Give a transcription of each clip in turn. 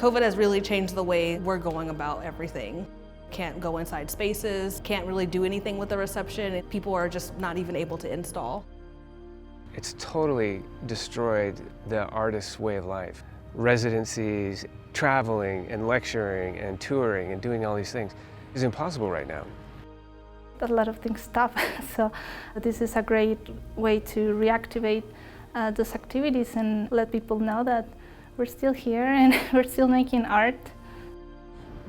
COVID has really changed the way we're going about everything. Can't go inside spaces, can't really do anything with the reception. People are just not even able to install. It's totally destroyed the artist's way of life. Residencies, traveling and lecturing and touring and doing all these things is impossible right now. A lot of things stop, so this is a great way to reactivate those activities and let people know that we're still here and we're still making art.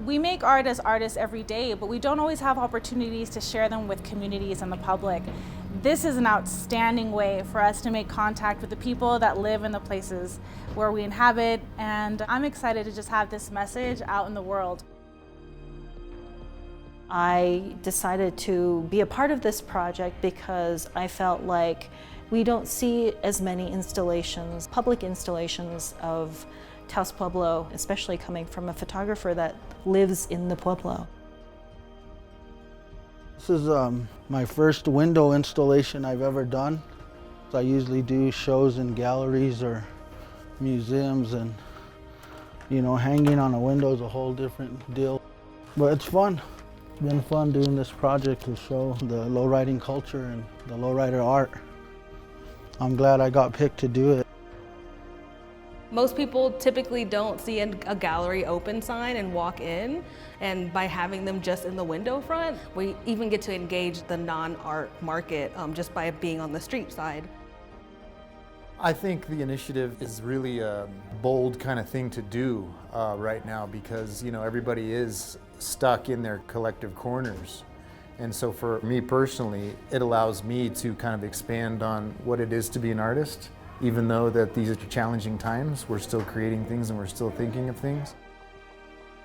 We make art as artists every day, but we don't always have opportunities to share them with communities and the public. This is an outstanding way for us to make contact with the people that live in the places where we inhabit, and I'm excited to just have this message out in the world. I decided to be a part of this project because I felt like we don't see as many installations, public installations of Taos Pueblo, especially coming from a photographer that lives in the Pueblo. This is my first window installation I've ever done. I usually do shows in galleries or museums, and hanging on a window is a whole different deal. But it's fun. It's been fun doing this project to show the lowriding culture and the lowrider art. I'm glad I got picked to do it. Most people typically don't see a gallery open sign and walk in, and by having them just in the window front, we even get to engage the non-art market just by being on the street side. I think the initiative is really a bold kind of thing to do right now because everybody is stuck in their collective corners. And so for me personally, it allows me to kind of expand on what it is to be an artist. Even though that these are challenging times, we're still creating things and we're still thinking of things.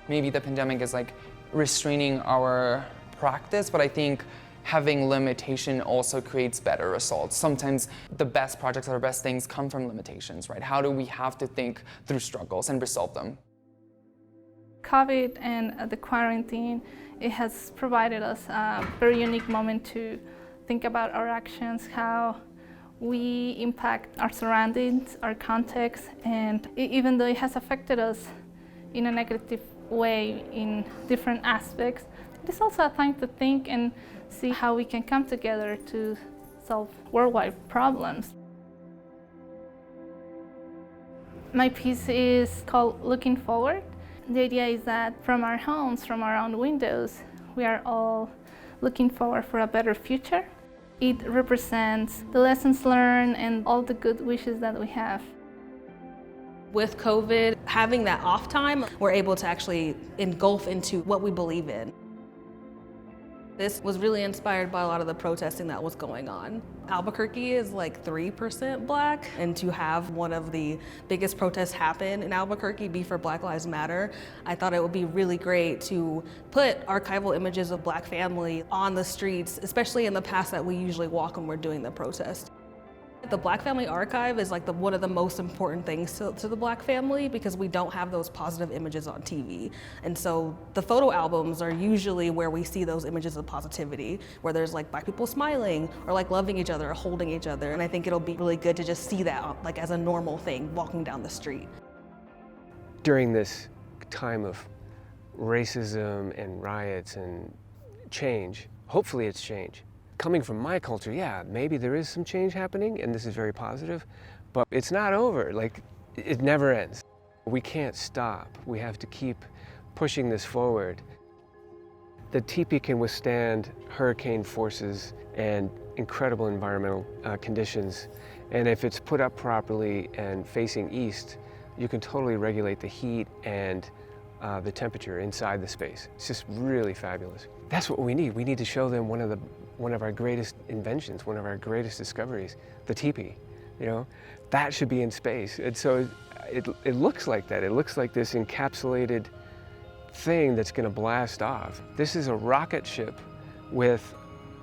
Maybe the pandemic is like restraining our practice, but I think having limitation also creates better results. Sometimes the best projects or the best things come from limitations, right? How do we have to think through struggles and resolve them? COVID and the quarantine, it has provided us a very unique moment to think about our actions, how we impact our surroundings, our context, and even though it has affected us in a negative way in different aspects, it is also a time to think and see how we can come together to solve worldwide problems. My piece is called Looking Forward. The idea is that from our homes, from our own windows, we are all looking forward for a better future. It represents the lessons learned and all the good wishes that we have. With COVID, having that off time, we're able to actually engulf into what we believe in. This was really inspired by a lot of the protesting that was going on. Albuquerque is like 3% Black, and to have one of the biggest protests happen in Albuquerque be for Black Lives Matter, I thought it would be really great to put archival images of Black family on the streets, especially in the paths that we usually walk when we're doing the protest. The Black Family Archive is like one of the most important things to the Black family because we don't have those positive images on TV. And so the photo albums are usually where we see those images of positivity, where there's like Black people smiling or like loving each other or holding each other. And I think it'll be really good to just see that like as a normal thing walking down the street. During this time of racism and riots and change, hopefully it's change. Coming from my culture, yeah, maybe there is some change happening and this is very positive, but it's not over. Like, it never ends. We can't stop. We have to keep pushing this forward. The teepee can withstand hurricane forces and incredible environmental conditions. And if it's put up properly and facing east, you can totally regulate the heat and the temperature inside the space. It's just really fabulous. That's what we need. We need to show them one of our greatest inventions, one of our greatest discoveries, the teepee. That should be in space. And so it looks like that. It looks like this encapsulated thing that's gonna blast off. This is a rocket ship with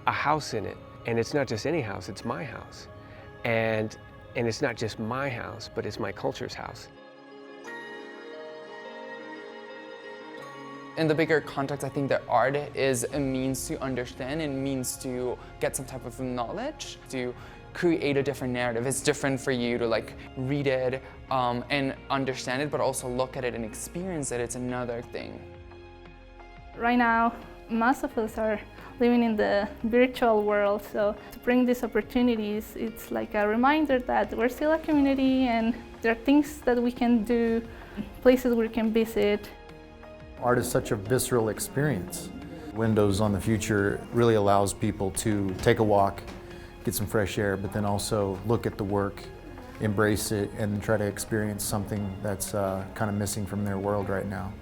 a house in it. And it's not just any house, it's my house. And it's not just my house, but it's my culture's house. In the bigger context, I think that art is a means to understand and means to get some type of knowledge, to create a different narrative. It's different for you to like read it and understand it, but also look at it and experience it. It's another thing. Right now, most of us are living in the virtual world, so to bring these opportunities, it's like a reminder that we're still a community and there are things that we can do, places we can visit. Art is such a visceral experience. Windows on the Future really allows people to take a walk, get some fresh air, but then also look at the work, embrace it, and try to experience something that's kind of missing from their world right now.